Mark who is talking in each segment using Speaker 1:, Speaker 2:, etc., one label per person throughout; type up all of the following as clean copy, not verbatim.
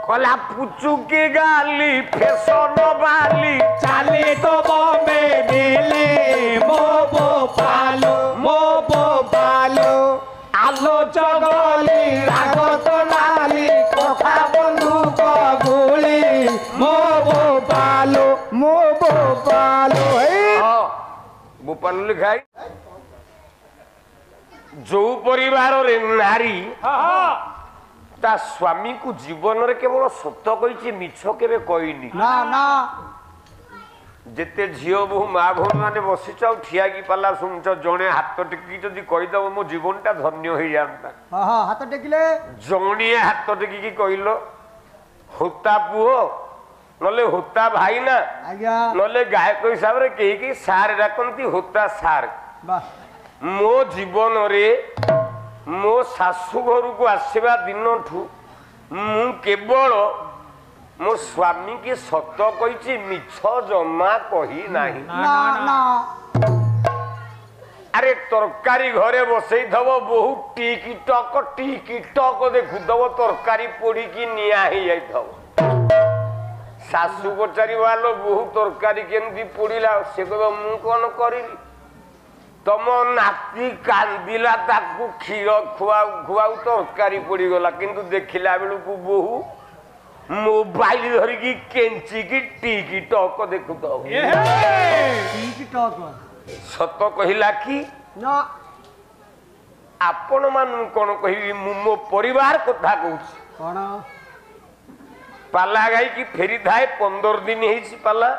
Speaker 1: कला पुचू की गाली फैशन वाली
Speaker 2: चाले तो बॉम्बे मेले मो बोपालो आलो चगली रागो तो नाली कोठा बंदूक गुली मो बोपालो
Speaker 1: भोपाल लिखाई जो परिवार रे नारी ता स्वामी को जीवन रे केवल सत कही मिछ केबे कहनी
Speaker 2: ना ना
Speaker 1: जेते झियो बहु माँ भौणी मैंने बसीच ठिया की पाला शुणुच जड़े हाथ टेकी जदि कहीदेव मो जीवनटा धन्य हो जाता
Speaker 2: हाथ टेकिले
Speaker 1: जड़िए हाथ टेकिकी कहल होता पुओ नले होता भाई ना नले गायक हिसाब से कहीं सार डाकती होता सार मो जीवन रे मो शाशु घर को आसवा दिन मु केवल मो स्वामी की सत कही मिछ जमा कही नाही अरे तरकारी घरे बसई थव बहु टिकी टक देखुदव तरकारी पोड़ी की निया ही जाइथव शाशु पचारि वालो बहु तरकारी केमती पोड़िला से कह मु कौन करी तम नाती कांदिला ताकू क्षीर खुआऊ खुआऊ तरकारी पड़ी गला किंतु देखिला बेलू को बहु मोबाइल धरिकी केंची की टीकी टक देखु तो सत कहला कि आपण मान कौन कहि मो परिवार कथा कहूँ पाला गाई की फेरी थाए 15 दिन ही पाला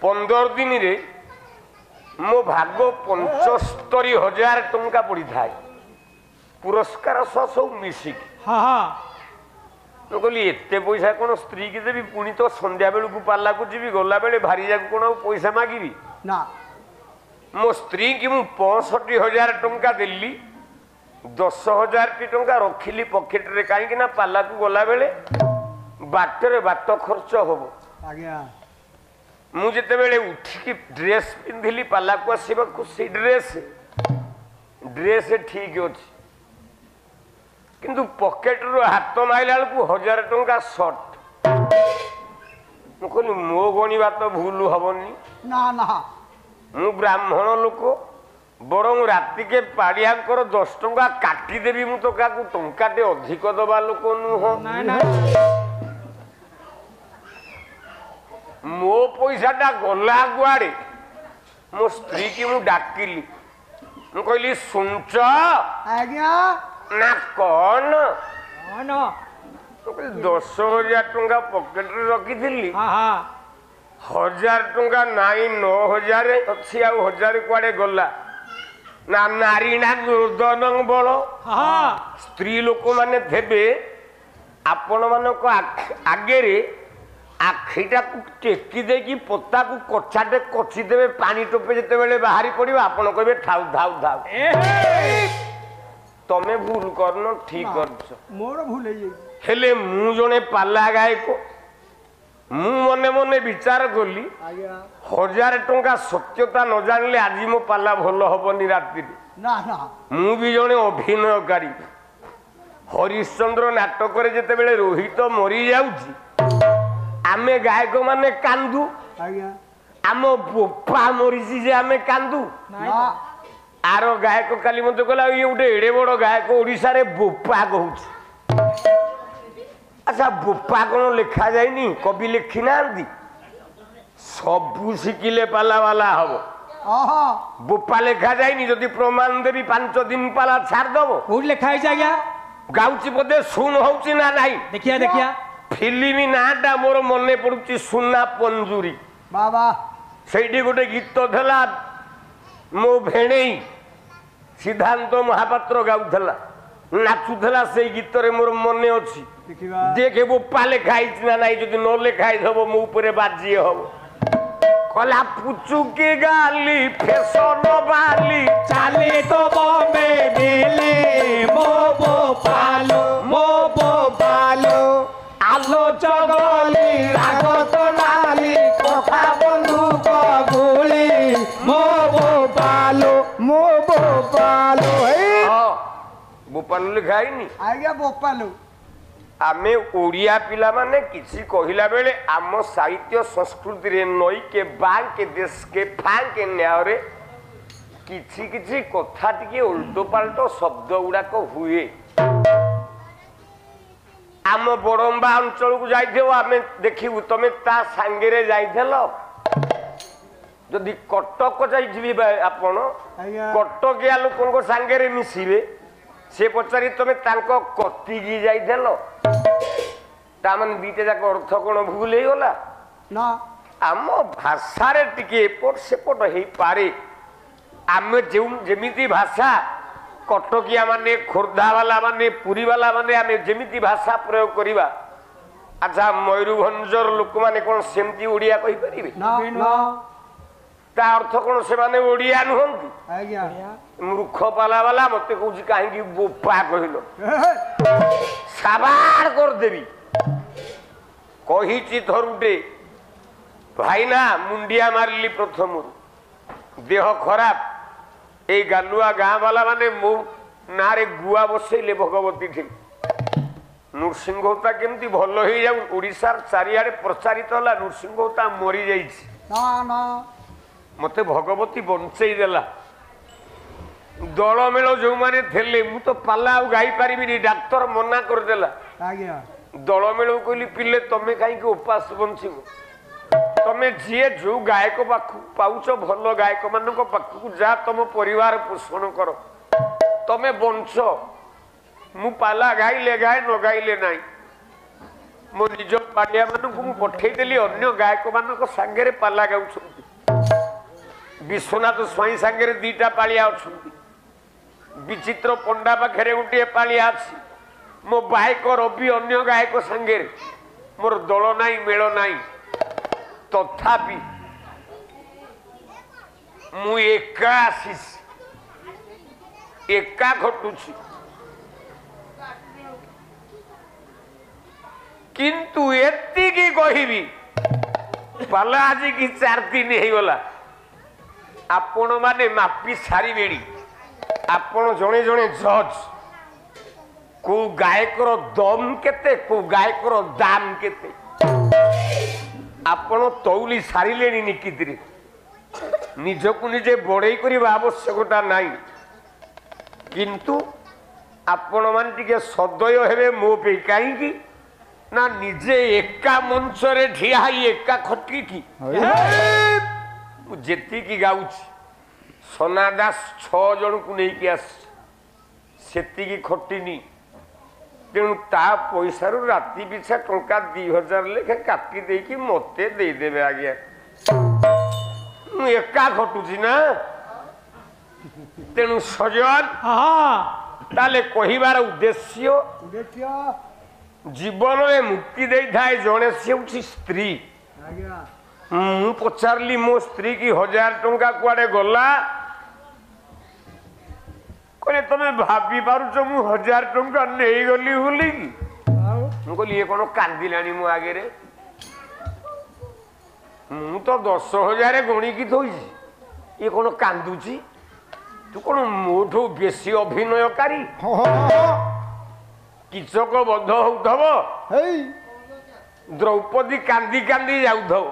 Speaker 1: 15 दिन रे मो भाग 75,000 टंका पड़ी थाए पुरस्कार सब मिसिकी तो कहली एते पैसा कौन स्त्री की देवी पुणी तो संध्या बेलू को पाला को जीवी गला बेले भारी जाक कौन पैसा मागिबी
Speaker 2: ना
Speaker 1: मो स्त्री की मु 65,000 टंका देली 10,000 टंका रखिली पॉकेट रे कहीं ना पाला को गला बेले बाटरे बाट खर्च होबो मु जेते बेले उठी ड्रेस पिंधिली पाला को आसीबा को सी ड्रेस ठीक अछि किंतु पॉकेट रो हाथ माइला को 1,000 टंका शर्ट मु कहली मो गणिबा तो भूल हबनी
Speaker 2: ना ना
Speaker 1: मु ब्राह्मण लोक बरं राति के पाड़ियाकर 10 टंका काटी देवी मु तो का टंकाटे अधिक दबा लोक नुह मो पैसाटा गला गुआड़े मो स्त्री की मु डाकिली मु कहली सुनच
Speaker 2: आज्ञा
Speaker 1: ना कौन 10,000 टंका पॉकेट रे रखी थी 1,000 टंका नाई 9,000 अच्छी आ 1,000 कुआड़े गला ना नारी ना दुर्दन बल स्त्री लोक माने थेबे आपण मानक आगे रे आखिटा को टेकी देकी पत्ता को कछाटे कछि देबे पानी टोपे जते बेले बाहरी पड़िबो आपण कहबे ठाउ धाउ धाउ तमे भूल करनो ठीक करछ
Speaker 2: मोर भूल
Speaker 1: हेले मु जने पाला गाय को मु मने मने विचार कली 1,000 टंका सत्यता न जानले आज मो पाला भल हबनी राति
Speaker 2: ना ना
Speaker 1: मु भी जने अभिनयकारी हरिश्चंद्र नाटक रे जते बेले रोहित मरी जाउची आमे गायक माने कांदू आम बोपा मरीची जे आमे कांदू आर गायक काली मत कहला ये गोटे एड़े बड़ गायक ओडिशा रे बोपा कहूची अच्छा बोपा कौन लिखा जायनी कवि लिखी ना सबू शिखिले पाला वाला हम बोपा लिखा जायनी जदि प्रमाण देवी 5 दिन पाला छाड़दब
Speaker 2: लिखा है
Speaker 1: गाउची पदे सुन होउची ना नहीं
Speaker 2: देखिया देखिया
Speaker 1: फिल्म नाटा मोर मने पड़ुची सुना पंजुरी
Speaker 2: बाबा
Speaker 1: सेठी गोटे गीत थला मो भेणेई सिद्धांत महापात्र गाउथला नाचुथला से गीत रे मोर मने अछि देखे बोपा लेखाई ना नहीं जदि न लेखाई थबो मो ऊपर बाजी हबो कला पुचू की गाली फैशन वाली
Speaker 2: चाले तो बॉम्बे मेले मो बोपालो आलो चगली रागो तो नाली कोठा बंदूक गुली मो बोपालो
Speaker 1: भोपाल लिखाई नी
Speaker 2: आज्ञा भोपाल
Speaker 1: आमे ओडिया पिला माने किसी कहिला बेले आम साहित्य संस्कृति रे नई के बांग के देश के फांग के न्याय किसी किसी कथा टिके उल्टो पाल्टो शब्द गुड़ाक हुए आम बड़म्बा अंचल को जाइथिबो आमे देखिबु तमे ता सांगेरे जाइथेलो जदि कटक जाइथिबे आपण कटकिया लोकंको सांगेरे मिसिबे से पचारि तमे तांको कतिगी जाइथेलो ता माने दीटे जाक अर्थ कोन भूल हे गला
Speaker 2: ना
Speaker 1: आम भाषा रे टिके एपट सेपट हेई पारे आमे जेमिति भाषा कटकिया माने खोर्धा वाला माने पुरी वाला माने आमे जेमिति भाषा प्रयोग करिबा अच्छा मयूरभंजर लोक माने कोन सेमति ओडिया कहि परिबे
Speaker 2: ना ना
Speaker 1: ता अर्थ कोन से माने ओडिया नहंती
Speaker 2: आज्ञा
Speaker 1: मूर्ख पाला वाला मते कहूची काहे कि बोपा कहिलो साबार कर देबी कहिची थरुटे भाईना मुंडिया मारली प्रथम देह खराब ए गालुआ गाँ वाला माने मो नारे गुआ बसैले भगवती थी नृसिंहता केमती भल हो जाऊ ओडिशार चारिआडे प्रचारित होला नृसिंहता मरी जाइछि
Speaker 2: ना ना
Speaker 1: मते भगवती बंचई देला दलमेल जो माने थेले मु तो पाला आ गाई पारिबिनी डाक्टर मना कर देला
Speaker 2: आज्ञा
Speaker 1: दलमेल कहली पिले तमे काई के उपास बंचिबो तमे जिए जो गायक पाखु पाउच भल गायक मानक पाखु जा तम परिवार पोषण कर तमे बंच मु पाला गाइले गाय न गाइले नाई मो निज पालिया मानक मु पठेई देली अन्य गायक मानक संगे पाला गाउछंती विश्वनाथ स्वाई संगे दीटा पालिया अछंती विचित्र पंडा पाखे गोटे पालिया अछि मो बायक रवि अन्य गायक संगे मोर दल नाई मेल नाई तथापि मु एका आसीस एका घटुछि किंतु एतिकी कहिबी पाला आज की 4 दिन हे गला आपण माने मापी सारी बेड़ी आपण जणे जणे जज को गायकर दम केते को गायकर दाम केते आपण तौली सारिलेनी निकितरे निजको निजे बड़ई करिबा आवश्यकता नाही किंतु आपण मान टिके सदय हेबे मो पे काई की ना निजे एका मंच रे ठिया ही एका खटकी की जेती की गाउछि सोना दास 6 जन को नहीं कि आस सेती की खटिनी तेणु ता पैसा रु राति पिछा टंका 2000 लेखे काटी दे कि मते दे देबे आज्ञा मु एका खटुछि ना तेणु सजन
Speaker 2: हां
Speaker 1: ताले कहिबार उद्देश्य
Speaker 2: देखियो
Speaker 1: जीवन में मुक्ति दे थाए जने से स्त्री
Speaker 2: आज्ञा
Speaker 1: मु पचारली मो स्त्री की 1000 टंका कुआडे गला कहले तमे भाबी पारुछ मु 1000 टंका नहीं गली बोली मु कहली ये कोन कांदिलानी मु आगे रे मु तो 10,000 गणी की थोइछि ये कोन कांदुची तू कोन मोठो बेसी अभिनयकारी किचक बध होउथब
Speaker 2: हेई
Speaker 1: द्रौपदी कांदी कांदी जाउथब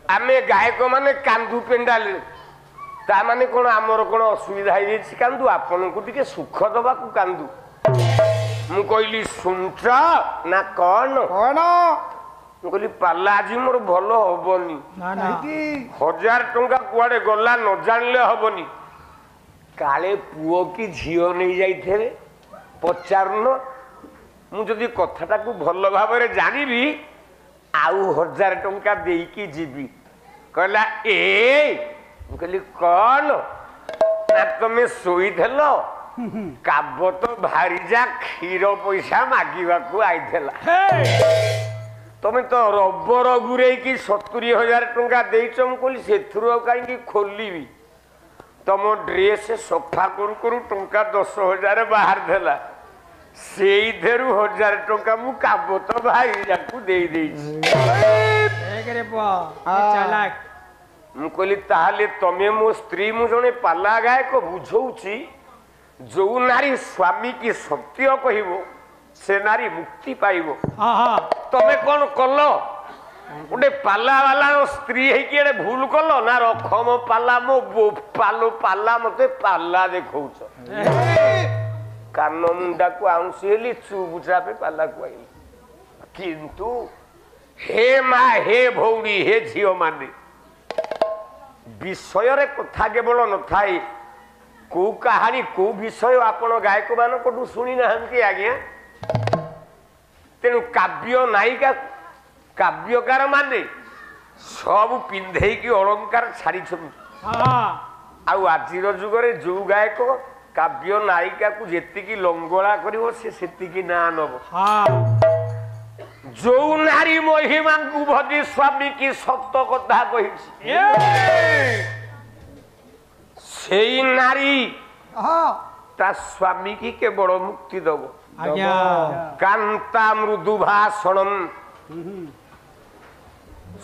Speaker 1: आमे गायक माने कांदू पेंडाल ता माने कोन आमर कोन असुविधा हे छि कांदू आपन को टिके सुख दबा को कांदू मु कहली सुनछ ना कोन
Speaker 2: कोन
Speaker 1: मु कहली पाला आज मोर भलो होबनी
Speaker 2: ना ना की
Speaker 1: 1000 टंका कुआडे गला न जानले होबनी काले पुओ की झियो नहीं जाइथेबे पचारन मु जदि कथाटा को भल भाबरे जानिबी आउ 1000 टंका देई की जीबी कहला ए मु कहली कोन ना तमे सोई थेलो काबो तो भारी जा खीर पैसा मागिबा को आइथेला तमे तो रबर गुरे की 70,000 टंका देइछ मु कहली सेथुरो काई खोलीबी तम ड्रेस सफा करू करू टंका 10,000 बाहर देला सेई धेरु 1000 टंका मु काबो तो भाई जाकू देई देइछ
Speaker 2: एक रे पा चालाक
Speaker 1: मु कहली ताहाले तमे मो स्त्री मु जने पाला गायक बुझौछि जो नारी स्वामी की सत्य कहिबो से नारी मुक्ति पाइबो
Speaker 2: आहा
Speaker 1: तमे कौन कल गोटे पाला वाला स्त्री है भूल कल ना रखम पाला मो पालो पाला मते पाला देखौछ कान मुंडा को आउंसी चुप चापे पाला को आई किंतु हे मा हे भौणी हे झियो माने विषय रे कथा केवल न थाई को कहानी को विषय आपण गायक मान को सुनी नाहंती आज्ञा तेणु काव्य नायिका काव्यकार माने सब पिंधे की अलंकार छाड़ी आज जुगरे जो गायक काव्य नायिका को जेतिकी लंगोला करिवो से सेतिकी ना नब जो नारी महिमा को भजी स्वामी की सत्य कथा कही से नारी ता स्वामी की केवल मुक्ति दब कांता मृदु भाषणम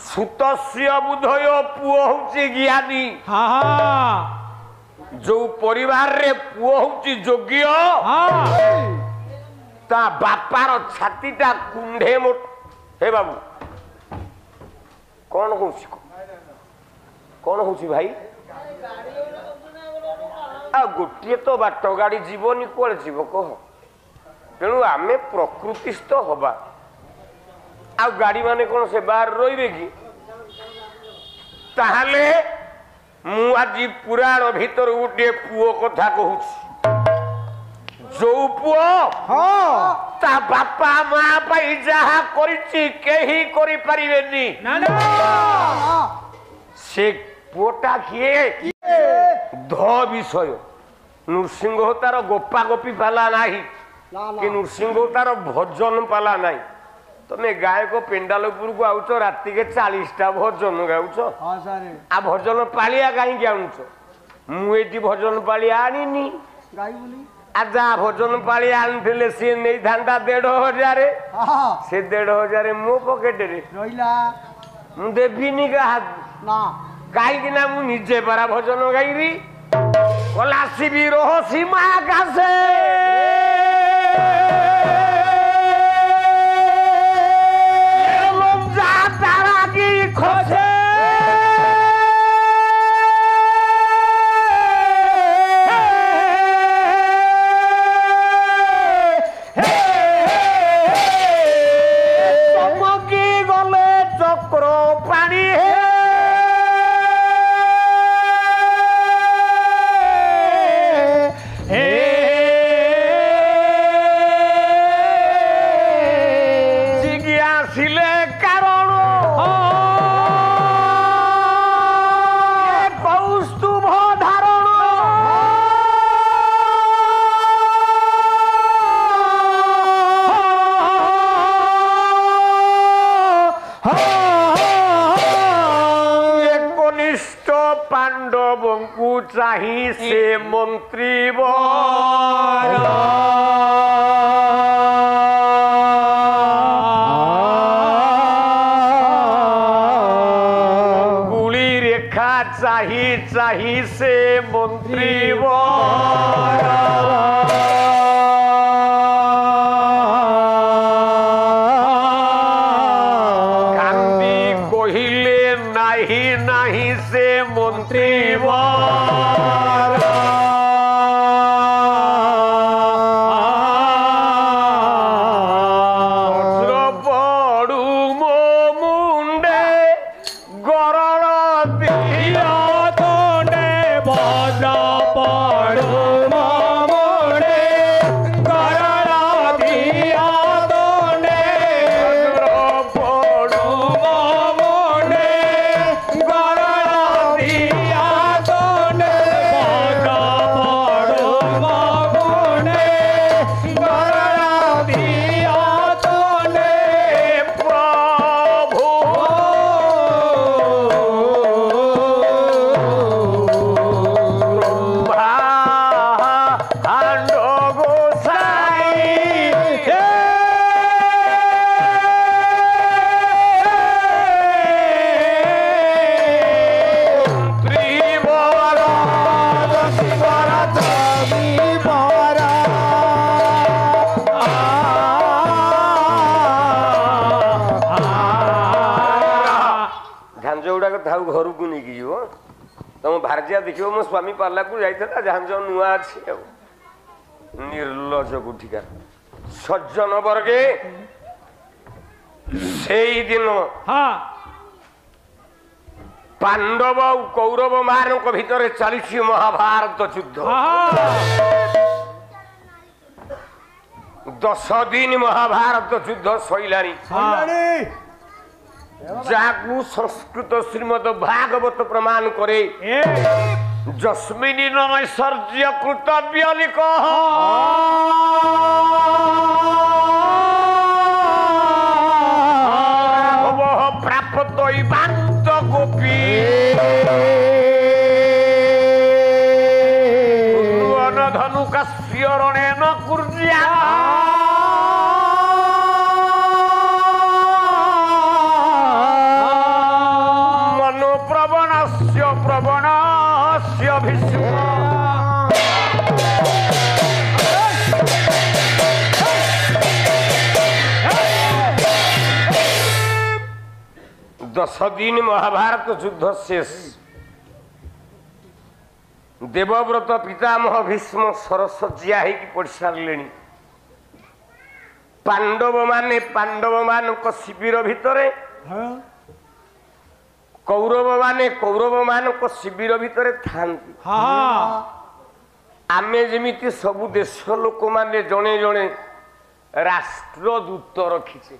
Speaker 1: सुतस्य बुधय पुओ होची ज्ञानी जो परिवार रे पुओ होची योग्य ता बापार छातीटा कुंडे मोट हे बाबू कौन होची भाई आ गोटे तो बाट गाड़ी जीवनी कुआड़े जीव कह तेणु आमे प्रकृतिस्थ हवा आ गाड़ी माने कौन से बाहर रही कि ताहले मु आज पुराण भीतर गोटे पुओ कथा कहूँ जो पुओ ता बापा माँ पाई जहा करिछि केही करि परिबेनी से पुओटा किए ध विषय नृसिंह तार गोपा गोपी पाला नाही कि नृसिंह तार भजन पाला नाही तमे गायक पेंडालपुर को आउछ राति के 40टा भजन गाउछ आ भजन पालिया कहीं आनुछ मु एटी भजन पालिया आनिनी आजा भजन पालिया आनथिले से नै धांडा 1500 से 1500 मो पॉकेट रे रहिला मु देबिनी का हाथ ना काई कि ना मु निजे पारा भजन गाइबी कलासी भी रहो सीमा कासे खोजे चमकी गले चक्र पानी जिज्ञासिले कारण चाही से मंत्री गुली रेखा चाही से मंत्री कांदी कहिले नाही से मंत्री
Speaker 2: बड़
Speaker 1: କାହାକୁ ଘରକୁ ନେଇକି ଯିବ ତମ ଭାରତୀୟ ଦେଖିବ ମୋ ସ୍ୱାମୀ ପାର୍ଲାକୁ ଯାଇଥିଲା ଯାହା ନୂଆ ଅଛି ଆଉ ନିର୍ଲଜ କୋଠିକା ସଜ୍ଜନ ବର୍ଗେ ସେଇଦିନ ପାଣ୍ଡବ ଆଉ କୌରବ ମାନଙ୍କ ଭିତରେ ଚାଲିଛି ମହାଭାରତ ଯୁଦ୍ଧ 10 ଦିନ ମହାଭାରତ ଯୁଦ୍ଧ ସଇଲାଣି ଯାହାକୁ ସଂସ୍କୃତ ଶ୍ରୀମଦ ଭାଗବତ ପ୍ରମାଣ କରେ ଯସ୍ମିନ୍ ନୈସର୍ଜ୍ୟ କୃତବ୍ୟ ଲିକ ପ୍ରାପ୍ତ ଗୋପୀ ଧନୁ କାଶ୍ୟ ରଣେନ କୁର୍ୟା ପ୍ରବଣସ୍ୟ ଭୀଷ୍ମ दस दिन महाभारत युद्ध शेष देवव्रत पितामह भीष्म सरसज्जिया होगी पड़ सारे पांडव मान शिविर भितर कौरव मान शिविर भितर था आमे जमीती सबु देश लोक माने जणे जणे राष्ट्रदूत रखीचे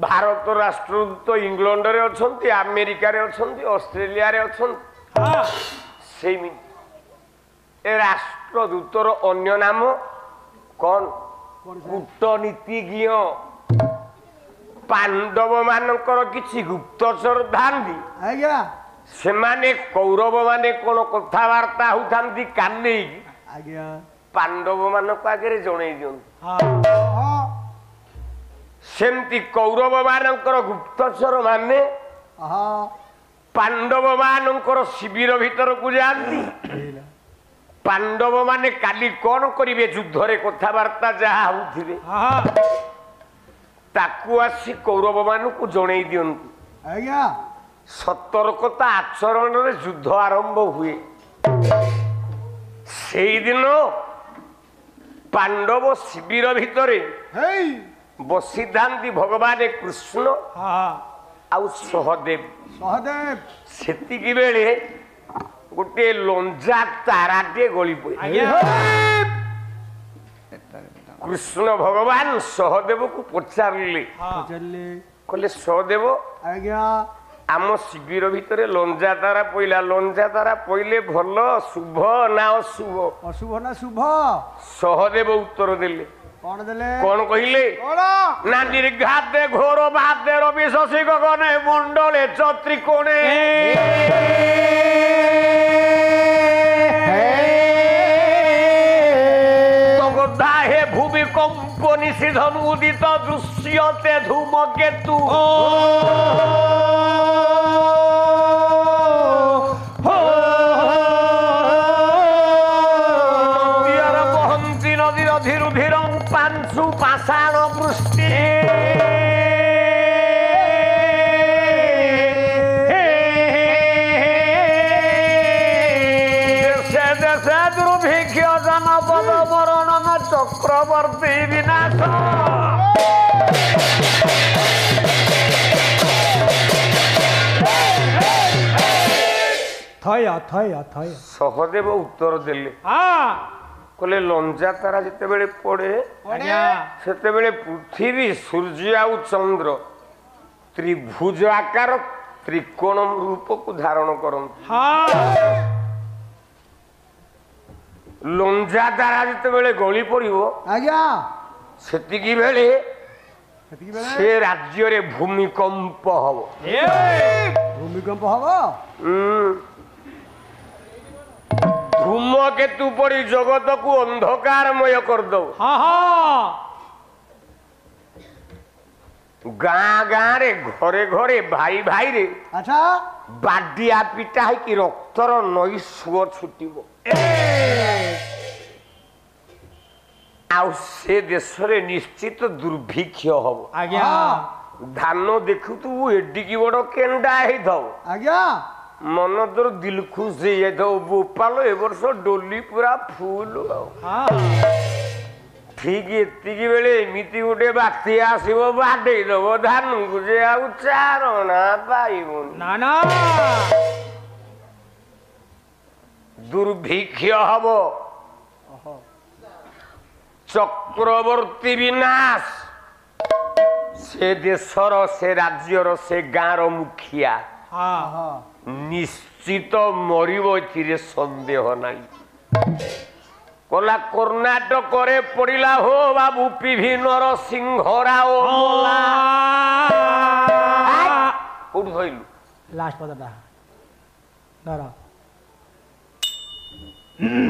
Speaker 1: भारत राष्ट्रदूत इंग्लैंड रे अछंती अमेरिका रे अछंती ऑस्ट्रेलिया रे अछंती सेमी ए राष्ट्रदूतर अन्य नाम कौन कूटनीतिज्ञ पांडव मानकर किछि गुप्तचर धांदी
Speaker 3: आज्ञा
Speaker 1: से माने कौरव माने कोन कथावार्ता होथांती काने
Speaker 3: आज्ञा
Speaker 1: पांडव मानक आगे जणै दियन सेमती कौरव मानकर गुप्तचर माने पांडव मानकर शिविर भीतर को जाती पांडव माने काली कौन करिवे युद्ध रे कथावार्ता जहा होथिबे ताकू आसी कौरव मानकु जणै दियंतु
Speaker 3: आज्ञा
Speaker 1: सतर्कता आचरण रे युद्ध आरंभ हुए सेई दिन पांडव शिविर भितरे बसिधांती भगवान कृष्ण आउ सहदेव सेतिकी बेले गोटे लंजा ताराटे गली पड़े कृष्ण भगवान सहदेव को पचारे कहले सहदेव आम शिविर भितर लंजा तारा पइले भल शुभ ना अशुभ
Speaker 3: अशुभ ना शुभ
Speaker 1: सहदेव उत्तर देले कौन कहले ना निर्घाते घोर बाते रवि शशि गगने मंडले चत्रिकोणे तगदाहे भूमि कंप निषिधन उदित दृश्यते धूमकेतु पांशु पाषाण वृष्टि देशे देशे दुर्भिक्ष जनपद मरण चक्रवर्ती विनाश सहदेव उत्तर देले कहले लंजा तारा जिते बेले पड़े सेते बेले पृथ्वी सूर्य आउ चंद्र त्रिभुज आकार त्रिकोण रूप को धारण करंती लंजा तारा जिते बेले गली पड़िबो सेतिकी बेले से राज्य रे भूमिकंप हबो धूमकेतु पड़ी जगत को अंधकारमय कर दो गाँ गाँ रे घरे घरे भाई भाई रे
Speaker 3: अच्छा
Speaker 1: बाडिया पिटा है कि रक्तर नई सुଅ छुटिबो आउ से देश रे निश्चित दुर्भिक्ष हबो ଧାନ ଦେଖୁଥିବୁ ଏଡିକି ବଡ କେଣ୍ଡା ହେଇଥାଉ
Speaker 3: ଆଜ୍ଞା
Speaker 1: ମନ ତୋର ଦିଲ ଖୁସ ହେଇଯାଇଥାଉ ବୋପାଲ ଏ ବର୍ଷ ଡୋଲି ପୁରା ଫୁଲ ଆଉ ଠିକ ଏତିକି ବେଳେ ଏମିତି ଗୋଟେ ବାତ୍ୟା ଆସିବ ବାଡେଇ ଦବ ଧାନକୁ ଯେ ଆଉ ଚାରଣା ପାଇବୁନି
Speaker 2: ନା ନା
Speaker 1: ଦୁର୍ଭିକ୍ଷ ହବ ଚକ୍ରବର୍ତ୍ତୀ ବିନାଶ ସେ ଦେଶର ସେ ରାଜ୍ୟର ସେ ଗାଁର ମୁଖିଆ ନିଶ୍ଚିତ ମରିବ ଏଥିରେ ସନ୍ଦେହ ନାହିଁ କଲା କର୍ଣ୍ଣାଟକରେ ପଡିଲା ହୋ ବାବୁ ପିଭି ନରସିଂହରାଓ କୋଉଠି ଧଇଲୁ
Speaker 3: ଲାଷ୍ଟ ପଦଟା ଧର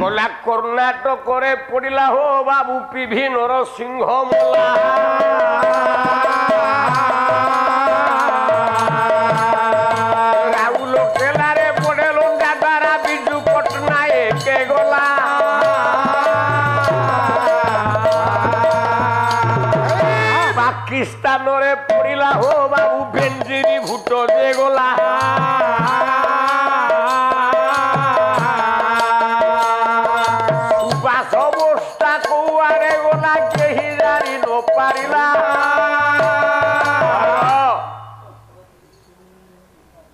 Speaker 1: କଲା କର୍ଣ୍ଣାଟକରେ ପଡିଲା ହୋ ବାବୁ ପିଭି ନରସିଂହ ମଲା ରାଉରକେଲାରେ ପଡେ ଲଙ୍କା ଦ୍ୱାରା ବିଜୁ ପଟ୍ଟନାୟକ ଗଲା ପାକିସ୍ତାନରେ ପଡିଲା ହୋ ବାବୁ ବେଞ୍ଜିରି ଭୁଟ ଯେ ଗଲା ସୁବାସ ବୋଷ୍ଟା କୋଉଆଡେ ଗଲା କେହି ଜାଣି ନ ପାରିଲା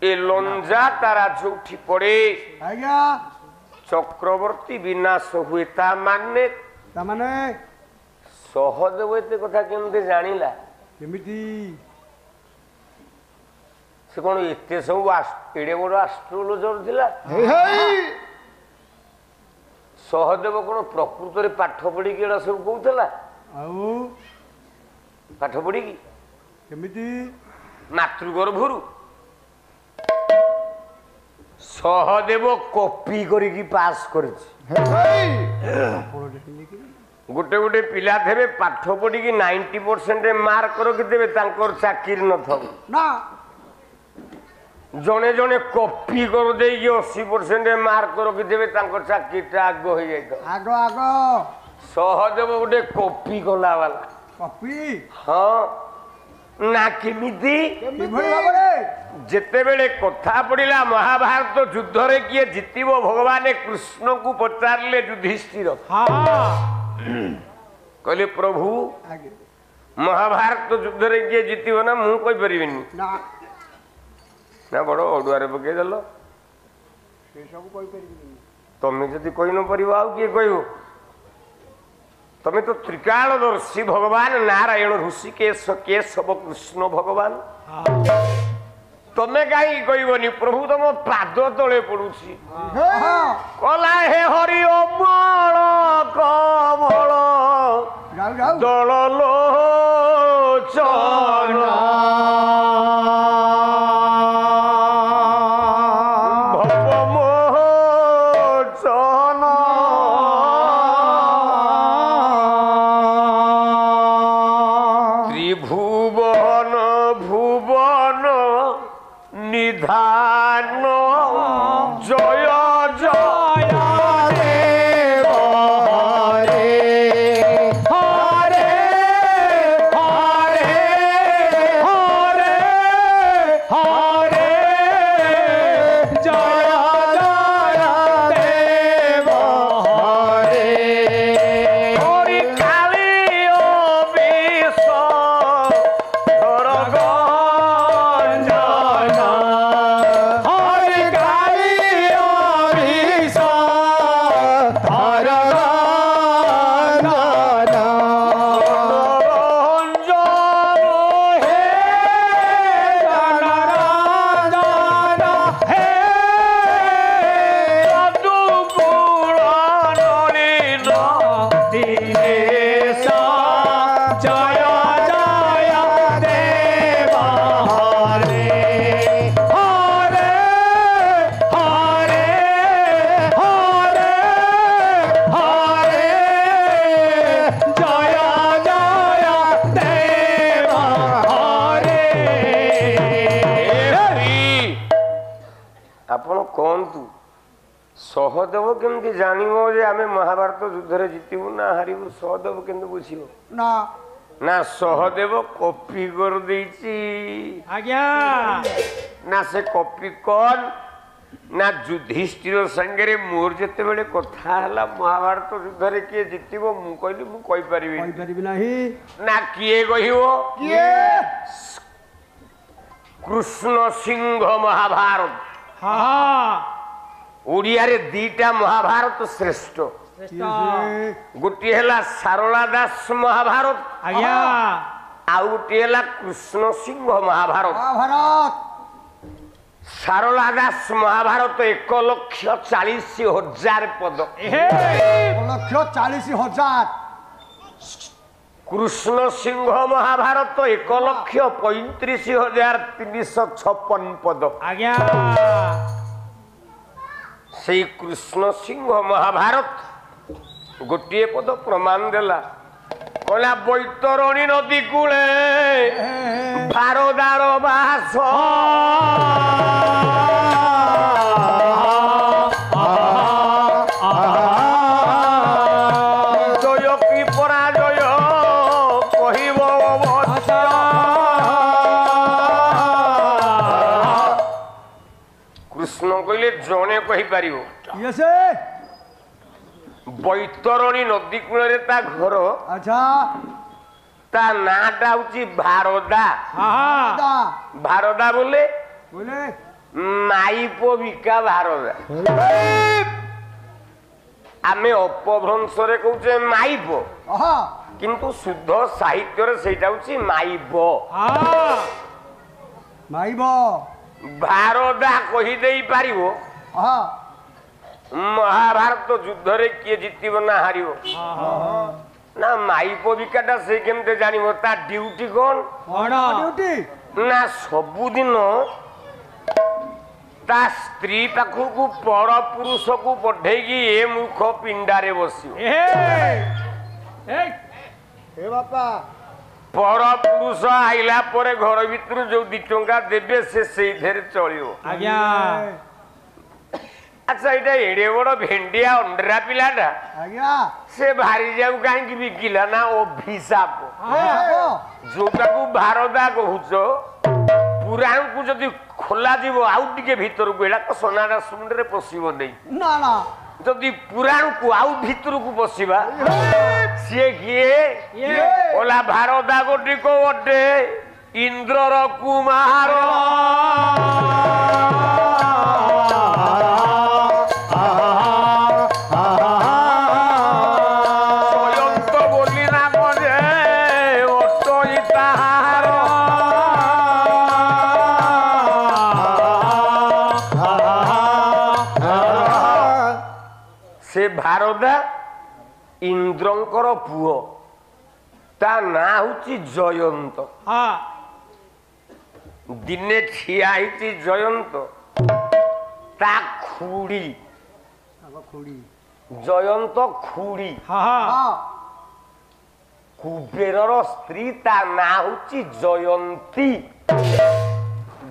Speaker 1: ଏ ଲଞ୍ଜା ତାରା ଯୋଉଠି ପଡେ
Speaker 3: ଆଜ୍ଞା
Speaker 1: ଚକ୍ରବର୍ତ୍ତୀ ବିନାଶ ହୁଏ ତା ମାନେ ସହଦେବ ଏତେ କଥା କେମିତି ଜାଣିଲା
Speaker 3: କେମିତି
Speaker 1: ସେ କଣ ଏତେ ସବୁ ଏଡେ ବଡ ଆଷ୍ଟ୍ରୋଲୋଜର ଥିଲା ସହଦେବ କଣ ପ୍ରକୃତରେ ପାଠ ପଢିକି ଏଟା ସବୁ କହୁଥିଲା
Speaker 3: ଆଉ
Speaker 1: ପାଠ ପଢିକି
Speaker 3: କେମିତି
Speaker 1: ମାତୃଗର୍ଭରୁ ସହଦେବ କପି କରିକି ପାସ୍ କରିଛି ଗୋଟେ ଗୋଟେ ପିଲା ଥିବେ ପାଠ ପଢିକି 90% ମାର୍କ ରଖିଦେବେ ତାଙ୍କର ଚାକିରି ନଥିବ
Speaker 3: ନା
Speaker 1: ଜଣେ ଜଣେ କପି କରିଦେଇକି 80% ମାର୍କ ରଖିଦେବେ ତାଙ୍କର ଚାକିରିଟା ଆଗ ହେଇଯାଇଥିବ
Speaker 3: ଆଗ ଆଗ
Speaker 1: ସହଦେବ ଗୋଟେ କପି କଲା ବାଲା
Speaker 3: କପି
Speaker 1: ହଁ ନା କେମିତି
Speaker 3: କିଭଳି ଭାବରେ
Speaker 1: ଯେତେବେଳେ କଥା ପଡିଲା ମହାଭାରତ ଯୁଦ୍ଧରେ କିଏ ଜିତିବ ଭଗବାନ କୃଷ୍ଣଙ୍କୁ ପଚାରିଲେ ଯୁଧିଷ୍ଠିର କହିଲେ ପ୍ରଭୁ
Speaker 3: ଆଜ୍ଞା
Speaker 1: ମହାଭାରତ ଯୁଦ୍ଧରେ କିଏ ଜିତିବ ନା ମୁଁ କହିପାରିବିନି
Speaker 3: ନା
Speaker 1: ନା ବଡ ଅଡୁଆରେ ପକେଇଦେଲ
Speaker 3: ସେ ସବୁ କହିପାରିବିନି
Speaker 1: ତମେ ଯଦି କହି ନ ପାରିବ ଆଉ କିଏ କହିବ ତମେ ତ ତ୍ରିକାଳଦର୍ଶୀ ଭଗବାନ ନାରାୟଣ ଋଷିକେଶ କେଶବ କୃଷ୍ଣ ଭଗବାନ ତମେ କାହିଁକି କହିବନି ପ୍ରଭୁ ତମ ପାଦ ତଳେ ପଡୁଛି କଲା ହେ ହରି ଅମଳ କମଳ
Speaker 3: ଯାଉ ଯାଉ
Speaker 1: ଦଳ ଲୋଚନ ଭବମୋଚନ ତ୍ରିଭୁବନ ଭୁବନ নিধান জয় জয় দেব হরে হরে হরে হরে হরে জয় জয় দেব হরে হরি কালী ও বিশ্ব সহদেব কেমতি জানিব যে আমি মহাভারত যুদ্ধরে জিতিবু না হারিবু সহদেব কেমতি বুঝিব
Speaker 3: না
Speaker 1: ନା ସହଦେବ କପି କରିଦେଇଛି
Speaker 2: ଆଜ୍ଞା
Speaker 1: ନା ସେ କପି କଣ ନା ଯୁଧିଷ୍ଠିର ସାଙ୍ଗରେ ମୋର ଯେତେବେଳେ କଥା ହେଲା ମହାଭାରତ ଯୁଦ୍ଧରେ କିଏ ଜିତିବ ମୁଁ କହିଲି ମୁଁ କହିପାରିବି
Speaker 3: କହିପାରିବି ନାହିଁ
Speaker 1: ନା କିଏ କହିବ
Speaker 3: କିଏ
Speaker 1: କୃଷ୍ଣ ସିଂହ ମହାଭାରତ
Speaker 2: ହଁ
Speaker 1: ଓଡ଼ିଆରେ ଦିଟା ମହାଭାରତ ଶ୍ରେଷ୍ଠ ଗୋଟିଏ ହେଲା ସାରଳା ଦାସ ମହାଭାରତ
Speaker 2: ଆଜ୍ଞା
Speaker 1: ଆଉ ଗୋଟିଏ ହେଲା କୃଷ୍ଣ ସିଂହ ମହାଭାରତ
Speaker 3: ମହାଭାରତ
Speaker 1: ସାରଳା ଦାସ ମହାଭାରତ 1,40,000 ପଦ
Speaker 3: 1,40,000
Speaker 1: କୃଷ୍ଣ ସିଂହ ମହାଭାରତ 1,35,356 ପଦ
Speaker 2: ଆଜ୍ଞା
Speaker 1: ସେଇ କୃଷ୍ଣ ସିଂହ ମହାଭାରତ ଗୋଟିଏ ପଦ ପ୍ରମାଣ ଦେଲା କହିଲା ବୈତରଣୀ ନଦୀ କୂଳେ ଭାରଦାର ବାସ ଜୟ କି ପରାଜୟ କହିବ ଅବଶ୍ୟ କୃଷ୍ଣ କହିଲେ ଜଣେ କହିପାରିବ
Speaker 3: କିଏ ସେ
Speaker 1: ବୈତରଣୀ ନଦୀ କୂଳରେ ତା ଘର
Speaker 3: ଆଚ୍ଛା
Speaker 1: ତା ନାଁଟା ହଉଛି ଭାରଦା
Speaker 2: ହଁ
Speaker 1: ଭାରଦା ବୋଲେ
Speaker 3: ବୋଲେ
Speaker 1: ମାଇପ ବିକା ଭାରଦା ଆମେ ଅପଭ୍ରଂଶରେ କହୁଛେ ମାଇପ
Speaker 3: ଆହା
Speaker 1: କିନ୍ତୁ ଶୁଦ୍ଧ ସାହିତ୍ୟରେ ସେଇଟା ହଉଛି ମାଇପ
Speaker 2: ହଁ
Speaker 3: ମାଇବ
Speaker 1: ଭାରଦା କହିଦେଇ ପାରିବ
Speaker 3: ଆହା
Speaker 1: ମହାଭାରତ ଯୁଦ୍ଧରେ କିଏ ଜିତିବ ନା ହାରିବ ନା ମାଇପ ବିକାଟା ସେ କେମିତି ଜାଣିବ ତା ଡ୍ୟୁଟି କଣ
Speaker 2: କଣ
Speaker 3: ଡ୍ୟୁଟି
Speaker 1: ନା ସବୁଦିନ ତା ସ୍ତ୍ରୀ ପାଖକୁ ପର ପୁରୁଷକୁ ପଠେଇକି ଏ ମୁଖ ପିଣ୍ଡାରେ ବସିବ
Speaker 3: ଏ ବାପା
Speaker 1: ପର ପୁରୁଷ ଆଇଲା ପରେ ଘର ଭିତରୁ ଯୋଉ 2 ଟଙ୍କା ଦେବେ ସେ ସେଇଥିରେ ଚଳିବ
Speaker 2: ଆଜ୍ଞା
Speaker 1: ଆଚ୍ଛା ଏଇଟା ଏଡେ ବଡ ଭେଣ୍ଡିଆ ଅଣ୍ଡରା ପିଲାଟା
Speaker 3: ଆଜ୍ଞା
Speaker 1: ସେ ଭାରି ଯାଉ କାହିଁକି ବିକିଲା ନା ଅଭିଶାପ ଯୋଉଟାକୁ ଭାରଦା କହୁଛ ପୁରାଣକୁ ଯଦି ଖୋଲା ଯିବ ଆଉ ଟିକେ ଭିତରକୁ ଏଇଟା ତ ସୋନାଟା ସୁଣ୍ଡରେ ପଶିବ ନାହିଁ
Speaker 3: ନା ନା
Speaker 1: ଯଦି ପୁରାଣକୁ ଆଉ ଭିତରକୁ ପଶିବା ସିଏ କିଏ ଓଲା ଭାରଦା ଗୋଟିକ ଅଟେ ଇନ୍ଦ୍ରର କୁମାର ଜୟନ୍ତ ବୋଲି ନାମ ଯେ ଅଟଇ ତାହାର ସେ ଭାରଦା ଇନ୍ଦ୍ରଙ୍କର ପୁଅ ତା ନାଁ ହଉଛି ଜୟନ୍ତ
Speaker 2: ହଁ
Speaker 1: ଦିନେ ଠିଆ ହେଇଛି ଜୟନ୍ତ ତା ଖୁଡି ଜୟନ୍ତ ଖୁଡି
Speaker 2: ହଁ
Speaker 1: କୁବେରର ସ୍ତ୍ରୀ ତା ନାଁ ହଉଛି ଜୟନ୍ତୀ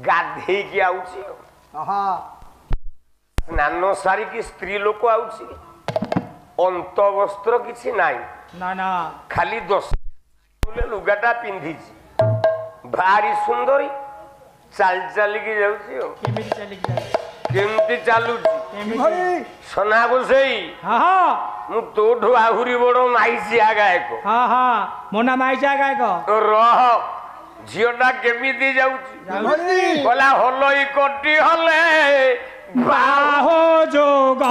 Speaker 1: ଗାଧେଇକି ଆଉଛି
Speaker 3: ଆହା
Speaker 1: ସ୍ନାନ ସାରିକି ସ୍ତ୍ରୀ ଲୋକ ଆଉଛି ଅନ୍ତ ବସ୍ତ୍ର କିଛି ନାହିଁ
Speaker 2: ନା ନା
Speaker 1: ଖାଲି 10 ଲୁଗାଟା ପିନ୍ଧିଛି ଭାରି ସୁନ୍ଦରୀ ଚାଲି ଚାଲିକି ଯାଉଛି ଆଉ
Speaker 2: କେମିତି ଚାଲିକି ଯାଏ
Speaker 1: କେମିତି ଚାଲୁଛି
Speaker 2: କେମିତି
Speaker 1: ସନା ବସେଇ
Speaker 2: ହଁ
Speaker 1: ମୁଁ ତୋଠୁ ଆହୁରି ବଡ ମାଇଚିଆ ଗାୟକ
Speaker 2: ହଁ ହଁ ମୋ ନାଁ ମାଇଚା ଗାୟକ
Speaker 1: ରହ ଝିଅଟା କେମିତି ଯାଉଛି
Speaker 2: ଯାଉଛି।
Speaker 1: କହିଲା ହଲଇ କଟି ହଲେ
Speaker 2: ବାହୋ ଯୋଗ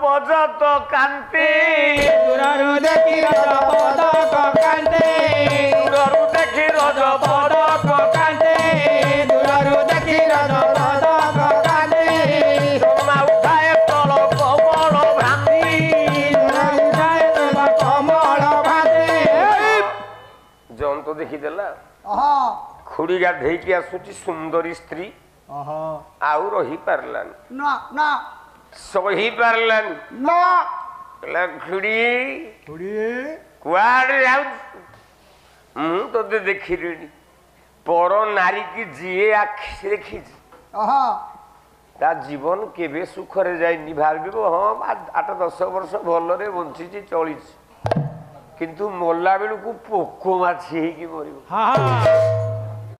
Speaker 1: পদত কান্তি
Speaker 2: দূরରୁ দেখি ରଜ ପଦକ କାନ୍ତେ
Speaker 1: ଦୂରରୁ ଦେଖି ରଜ
Speaker 2: ପଦକ କାନ୍ତେ ଦୂରରୁ ଦେଖି ରଜ ପଦକ କାନ୍ତେ
Speaker 1: ଜମା ଉଠାଏ ତଳ କବଳ ଭ୍ରାନ୍ତି
Speaker 2: ଦୂରରୁ
Speaker 1: ତ ଦେଖିଦେଲା
Speaker 3: ଆହା
Speaker 1: ଖୁଡ଼ି ଗାଧେଇକି ଆସୁଛି ସୁନ୍ଦରୀ ସ୍ତ୍ରୀ
Speaker 3: ଆହା
Speaker 1: ଆଉ ରହିପାରିଲାନି
Speaker 3: ନା ନା
Speaker 1: ସହିପାରିଲାନି
Speaker 3: ନା
Speaker 1: କହିଲା ଖୁଡ଼ି
Speaker 3: ଖୁଡ଼ି
Speaker 1: କୁଆଡ଼େ ଯାଉଛୁ ମୁଁ ତୋତେ ଦେଖିଲିଣି ପର ନାରୀ କି ଯିଏ ଆଖି ଦେଖିଛି
Speaker 3: ଆହା
Speaker 1: ତା ଜୀବନ କେବେ ସୁଖରେ ଯାଇନି ଭାବିବ ହଁ 8-10 ବର୍ଷ ଭଲରେ ବଞ୍ଚିଛି ଚଳିଛି କିନ୍ତୁ ମଲା ବେଳକୁ ପୋକ ମାଛି ହେଇକି ମରିବ
Speaker 2: ହଁ